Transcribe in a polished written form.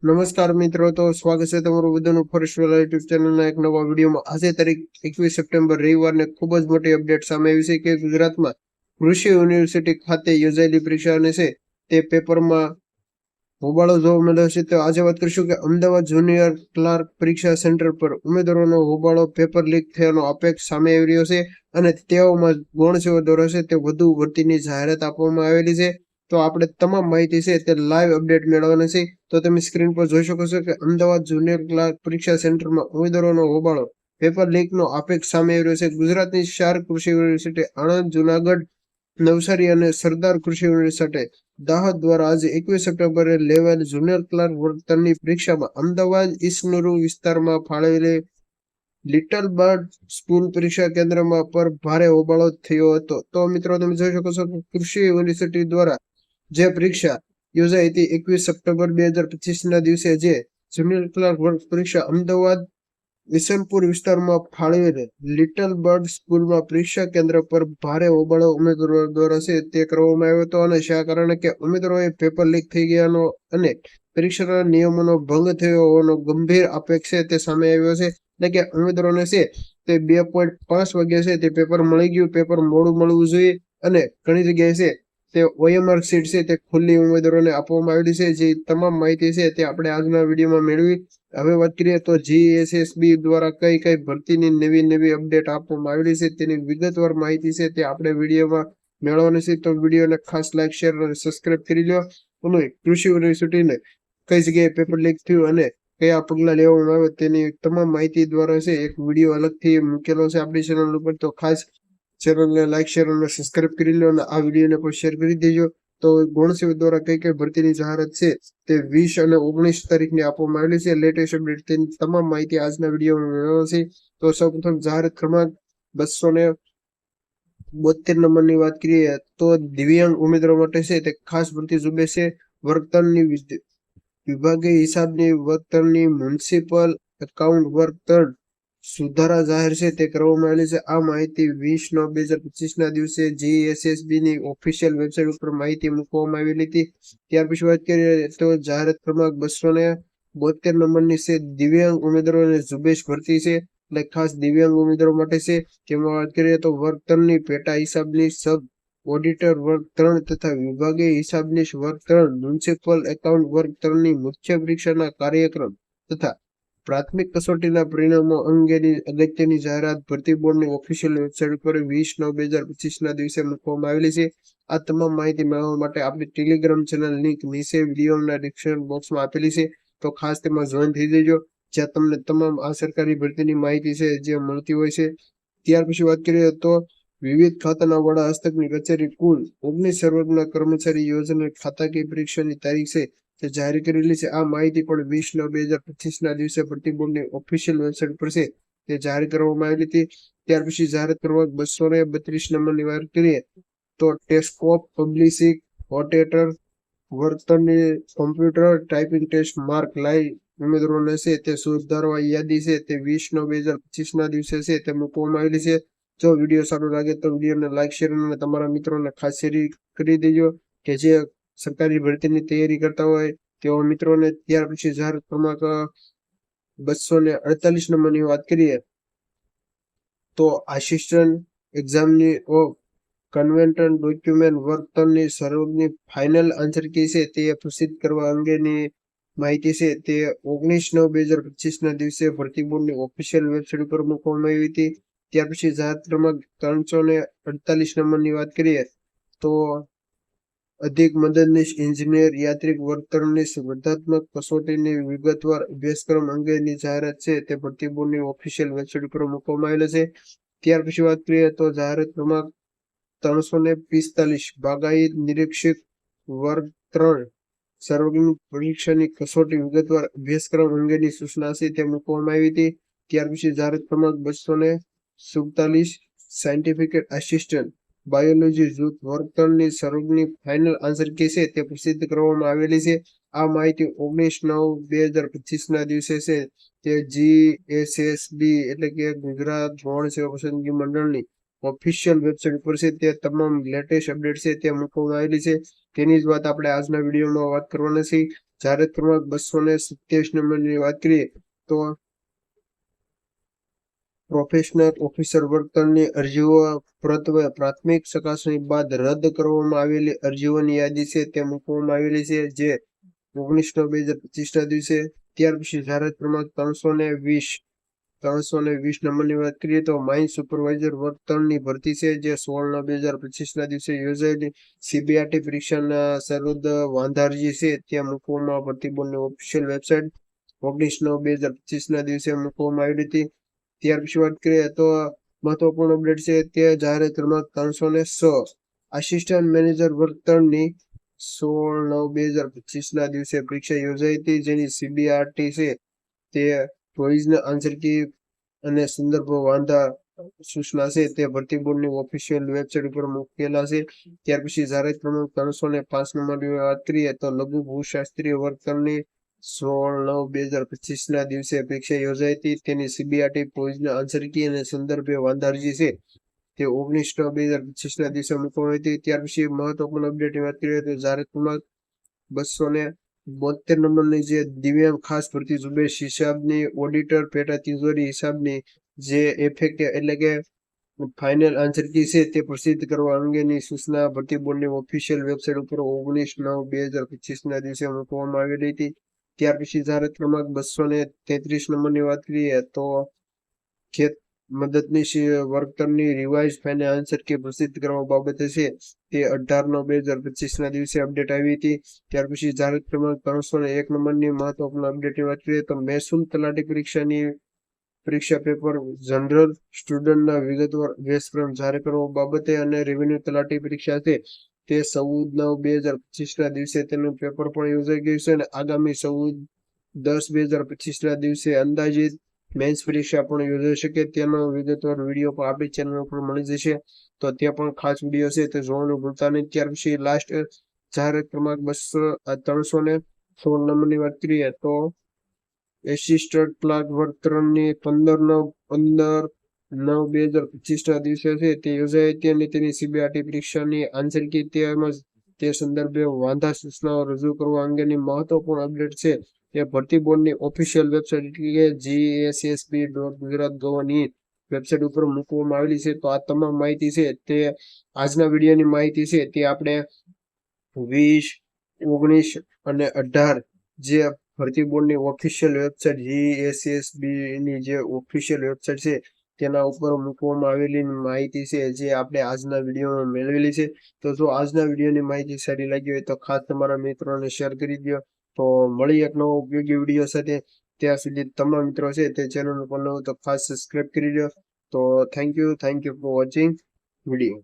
નમસ્કાર મિત્રો, તો સ્વાગત છે તમારું બધાનું ફોરેસ્ટવેલા યુટ્યુબ ચેનલના એક નવા વિડીયોમાં। આજે તારીખ 21 સપ્ટેમ્બર રવિવારને ખૂબ જ મોટી અપડેટ સામે આવી છે કે ગુજરાતમાં કૃષિ યુનિવર્સિટી ખાતે યોજાયેલી પરીક્ષાને છે તે પેપરમાં હોબાળો જોવા મળ્યો છે। તો આજે વાત કરીશું કે અમદાવાદ જુનિયર ક્લાર્ક પરીક્ષા સેન્ટર પર ઉમેદવારોનો હોબાળો પેપર લીક થયાનો આક્ષેપ સામે આવી રહ્યો છે અને તેઓમાં ગૌણ સેવા દ્વારા છે તે વધુ ભરતીની જાહેરાત આપવામાં આવેલી છે। તો આપણે તમામ માહિતી છે તે લાઈવ અપડેટ મેળવવાની છે। તો તમે સ્ક્રીન પર જોઈ શકો છો કે અમદાવાદ જુનિયર ક્લાર્ક પરીક્ષા સેન્ટરમાં ઉમેદવારોનો હોબાળો પેપર લીકનો આક્ષેપ સામે આવી રહ્યો છે। ગુજરાતની 4 કૃષિ યુનિવર્સિટી આણંદ, જુનાગઢ, નવસારી અને સરદાર કૃષિ યુનિવર્સિટી દાહોદ દ્વારા આજે 21 સપ્ટેમ્બરે લેવાયેલી જુનિયર ક્લાર્ક વર્ગની પરીક્ષામાં અમદાવાદ ઈસનગર વિસ્તારમાં ફાળવેલી લિટલ બર્ડ સ્કૂલ પરીક્ષા કેન્દ્રમાં પર ભારે હોબાળો થયો હતો। તો મિત્રો તમે જોઈ શકો છો કે કૃષિ યુનિવર્સિટી દ્વારા જે પરીક્ષા યોજાઈ હતી 21 સપ્ટેમ્બર 2025 ના દિવસે જે જુનિયર ક્લાર્ક વર્ગ પરીક્ષા અમદાવાદ વિશનપુર વિસ્તારમાં ફાળવેલ લિટલ બર્ડ સ્કૂલમાં પરીક્ષા કેન્દ્ર પર ભારે હોબાળો ઉમેદવારો દ્વારા છે તે કરવામાં આવ્યો હતો અને શા કારણે કે ઉમેદવારોએ પેપર લીક થઈ ગયાનો અને પરીક્ષાના નિયમોનો ભંગ થયો હોવાનો ગંભીર આક્ષેપ છે તે સામે આવ્યો છે। એટલે કે ઉમેદવારોને છે તે 2.5 વાગ્યા છે તે પેપર મળી ગયું, પેપર મોડું મળવું જોઈએ અને ઘણી જગ્યાએ છે તે OMR સીટ છે તે ખુલ્લી ઉમેદવારોને આપવામાં આવેલી છે। જે તમામ માહિતી છે તે આપણે આજના વિડીયોમાં મેળવી। હવે વાત કરીએ તો GSSB દ્વારા કઈ ભરતીની નવી અપડેટ આપવામાં આવેલી છે તેની વિગતવાર માહિતી છે તે આપણે વિડીયોમાં મેળવવાની છે। તો વિડીયોને ખાસ લાઈક, શેર અને સબસ્ક્રાઇબ કરી લો અને કૃષિ યુનિવર્સિટીને કઈ જગ્યાએ પેપર લીક થયું અને કયા પગલા લેવામાં આવે તેની તમામ માહિતી દ્વારા છે એક વિડીયો અલગથી મૂકેલો છે આપણી ચેનલ ઉપર। તો ખાસ ચેનલને લાઈક, શેર અને સબસ્ક્રાઇબ કરી લો અને આ વિડીયોને પણ શેર કરી દેજો। તો ગૌણ સેવા દ્વારા કઈ ભરતીની જાહેરાત છે તે 20 અને 19 તારીખની આપવામાં આવેલી છે લેટેસ્ટ અપડેટ તેની તમામ માહિતી આજના વિડીયોમાં મેળવશે। તો સૌપ્રથમ જાહેરાત ક્રમાંક 272 નંબરની વાત કરીએ તો દિવ્યાંગ ઉમેદવારો માટે છે તે ખાસ ભરતી ઝુંબેશ છે। વર્ગ 3 ની વિભાગીય હિસાબની વર્ગ 3 ની મ્યુનિસિપલ એકાઉન્ટ વર્ગ 3 સુધારા જાહેર છે તે કરવામાં આવેલી છે। આ માહિતી 20/9/2025 ના દિવસે GSSB ની ઓફિશિયલ વેબસાઇટ ઉપર માહિતી મૂકવામાં આવેલી હતી। ત્યાર પછી વાત કરીએ તો જાહેરાત ક્રમાંક 272 નંબરની છે દિવ્યાંગ ઉમેદવારોને ઝુંબેશ ભરતી છે એટલે ખાસ દિવ્યાંગ ઉમેદવારો માટે છે। તેમાં વાત કરીએ તો વર્ગ 3 ની પેટા હિસાબની સબ ઓડિટર વર્ગ 3 તથા વિભાગીય હિસાબનીશ વર્ગ 3 મ્યુનિસિપલ એકાઉન્ટ વર્ગ 3 ની મુખ્ય પરીક્ષાના કાર્યક્રમ તથા પ્રાથમિક કસોટીના પરિણામો અંગેની અગત્યની જાહેરાત ભરતી બોર્ડની ઓફિશિયલ વેબસાઇટ પર 20/9/2025 ના દિવસે મૂકવામાં આવેલી છે। આ તમામ માહિતી મેળવવા માટે આપણી ટેલિગ્રામ ચેનલ લિંક નીચે વિડીયોના ડિસ્ક્રિપ્શન બોક્સમાં આપેલી છે। તો ખાસ તેમાં જોઈન થઈ જજો જ્યાં તમને તમામ આ સરકારી ભરતીની માહિતી છે જે મળતી હોય છે। ત્યાર પછી વાત કરીએ તો વિવિધ ખાતાના વડા હસ્તકની કચેરી કુલ 19 સર્વરના કર્મચારી યોજના ખાતાકીય પરીક્ષાની તારીખ છે તે જાહેર કરેલી છે। આ માહિતી પણ 20/9/2025 ના દિવસે ભરતી બોર્ડની ઓફિશિયલ વેબસાઇટ પર છે તે જાહેર કરવામાં આવેલી હતી। ત્યાર પછી જાહેરાત ક્રમાંક 232 નંબરની વાત કરીએ તો ટેસ્કોપ પબ્લિશિંગ ઓટેટર વર્ગ 3 ની કોમ્પ્યુટર ટાઈપિંગ ટેસ્ટ માર્ક લાઈ ઉમેદવારોને છે તે સુધારવા યાદી છે તે 20/9/2025 ના દિવસે છે તે મૂકવામાં આવેલી છે। જો વિડીયો સારો લાગે તો વિડીયોને લાઈક, શેર અને તમારા મિત્રોને ખાસ શેર કરી દેજો કે જે સરકારી ભરતીની તૈયારી કરતા હોય તેવા મિત્રોને। ત્યાર પછી જાહેરાત ક્રમાંક 248 નંબરની વાત કરીએ તો આસિસ્ટન્ટ એક્ઝામની કન્વેન્ટન્ટ ડોક્યુમેન્ટ વર્ગ 3 ની સર્વની ફાઇનલ આન્સર કી છે તે પ્રસિદ્ધ કરવા અંગેની માહિતી છે તે 19/9/2025 ના દિવસે ભરતી બોર્ડની ઓફિશિયલ વેબસાઇટ પર મૂકવામાં આવી હતી। ત્યાર પછી જાહેરાત ક્રમાંક 348 નંબરની વાત કરીએ તો અધિક મદદનીશ એન્જિનિયર યાત્રિક વર્ગ 3 ની સ્પર્ધાત્મક કસોટીની વિગતવાર અભ્યાસક્રમ અંગેની જાહેરાત છે તે ભરતી બોર્ડની ઓફિશિયલ વેબસાઇટ પર મૂકવામાં આવેલ છે। ત્યાર પછી વાત કરીએ તો જાહેરાત ક્રમાંક 345 બાગાયત નિરીક્ષક વર્ગ 3 સાર્વજનિક પરીક્ષાની કસોટી વિગતવાર અભ્યાસક્રમ અંગેની સૂચના છે તે મૂકવામાં આવી હતી। ત્યાર પછી જાહેરાત ક્રમાંક 247 સાયન્ટિફિક આસિસ્ટન્ટ બાયોલોજી જૂથ વર્ગ 3 ની સર્વની ફાઇનલ આન્સર કી છે તે પ્રસિદ્ધ કરવામાં આવેલી છે। આ માહિતી 19/9/2025 ના દિવસે છે તે GSSB એટલે કે ગુજરાત ગૌણ સેવા પસંદગી મંડળની ઓફિશિયલ વેબસાઇટ પર છે તે તમામ લેટેસ્ટ અપડેટ છે તે મૂકવામાં આવેલી છે। તેની જ વાત આપણે આજના વિડીયોમાં વાત કરવાના છે। જાહેરાત ક્રમાંક 227 નંબરની વાત કરીએ તો પ્રોફેશનલ ઓફિસર વર્તનની અરજીઓ પ્રાથમિક ચકાસણી બાદ રદ કરવામાં આવેલી અરજીઓની યાદી છે તે મૂકવામાં આવેલી છે, જે 19/9/2025 ના દિવસે. ત્યાર પછી જાહેરાત ક્રમાંક 320 નંબરની વાત કરીએ તો માઇન સુપરવાઇઝર વર્તનની ભરતી છે, જે 16/9/2025 ના દિવસે યોજાયેલી સીબીઆરટી પરીક્ષાના સર્વોદ વાંધા અરજી છે ત્યાં મૂકવામાં ભરતી બોર્ડની ઓફિશિયલ વેબસાઇટ 19/9/2025 ના દિવસે મૂકવામાં આવી હતી. ત્યાર પછી વાત કરીએ તો મહત્વપૂર્ણ અપડેટ છે તે જાહેરાત ક્રમાંક 306 આસિસ્ટન્ટ મેનેજર વર્તનની 16/9/2025 ના દિવસે પરીક્ષા યોજાઈ હતી, જેની સીબીઆરટી છે તે પ્રોવિઝનલ આન્સર કી અને સંદર્ભ વાંધા સૂચના છે તે ભરતી બોર્ડની ઓફિશિયલ વેબસાઇટ ઉપર મૂકેલા છે. ત્યાર પછી જાહેરાત ક્રમાંક 305 નંબરની વાત કરીએ તો લઘુ ભૂશાસ્ત્રીય વર્તનની 16/9/2025 ના દિવસે પરીક્ષા યોજાઈ હતી, તેની સીબીઆરટી પ્રોવિઝનલ આન્સર કી અને સંદર્ભે વાંધા અરજી છે તે 19/9/2025 ના દિવસે મૂકવામાં આવી હતી. ત્યાર પછી મહત્વપૂર્ણ અપડેટની વાત કરીએ તો જાહેરાત ક્રમાંક 272 નંબરની જે દિવ્યાંગ ખાસ ભરતી ઝુંબેશ હિસાબની ઓડિટર પેટા તિજોરી હિસાબની જે ઇફેક્ટિવ એટલે કે ફાઇનલ આન્સર કી છે તે પ્રસિદ્ધ કરવા અંગેની સૂચના ભરતી બોર્ડની ઓફિશિયલ વેબસાઇટ ઉપર 19/9/2025 ના દિવસે મૂકવામાં આવેલી હતી. ત્યાર પછી જાહેરાત ક્રમાંક 233 નંબરની વાત કરીએ તો ખેત મદદનીશ વર્તનની રિવાઇઝ ફાઇનલ આન્સર કી પ્રસિદ્ધ કરવા બાબતે છે તે 18/9/2025 ના દિવસે અપડેટ આવી હતી. ત્યાર પછી જાહેરાત ક્રમાંક 301 નંબરની મહત્વપૂર્ણ અપડેટની વાત કરીએ તો મહેસૂલ તલાટી પરીક્ષા પેપર જનરલ સ્ટુડન્ટના વિગતવાર અભ્યાસક્રમ જાહેર કરવા બાબતે અને રેવન્યુ તલાટી પરીક્ષા છે તે 14/9/2025 ના દિવસે તેનું પેપર પણ યોજાઈ ગયું છે અને આગામી 14/10/2025 ના દિવસે અંદાજિત મેન્સ પરીક્ષા પણ યોજાઈ શકે તેનો વિગતવાર વિડીયો પણ આપણી ચેનલ ઉપર મળી જશે, તો ત્યાં પણ ખાસ વિડીયો છે તે જોવાનું ભૂલતા નહીં. ત્યાર પછી લાસ્ટ જાહેરાત ક્રમાંક 316 નંબરની વાત કરીએ તો એસિસ્ટન્ટ ક્લાર્ક વર્તનની 15/9/2025 ના દિવસે છે તે યોજાઈ હતી અને તેની સીબીઆરટી પરીક્ષાની આન્સર કી તેમજ તે સંદર્ભે વાંધા સૂચનાઓ રજૂ કરવા અંગેની મહત્વપૂર્ણ અપડેટ છે તે ભરતી બોર્ડની ઓફિશિયલ વેબસાઇટ એટલે કે GSSB.gujarat.gov.in વેબસાઇટ ઉપર મૂકવામાં આવેલી છે. તો આ તમામ માહિતી છે તે આજના વિડીયોની માહિતી છે તે આપણે 20, 19 અને 18 જે ભરતી બોર્ડની ઓફિશિયલ વેબસાઇટ GSSB ની જે ઓફિશિયલ વેબસાઇટ છે તેના ઉપર મૂકવામાં આવેલી માહિતી છે જે આપણે આજના વિડીયોમાં મેળવેલી છે. તો જો આજના વિડીયોની માહિતી સારી લાગી હોય તો ખાસ તમારા મિત્રોને શેર કરી દો. તો મળી એક નવો ઉપયોગી વિડીયો સાથે, ત્યાં સુધી તમામ મિત્રો છે તે ચેનલ પર નવું તો ખાસ સબસ્ક્રાઇબ કરી દો. તો thank you for watching video.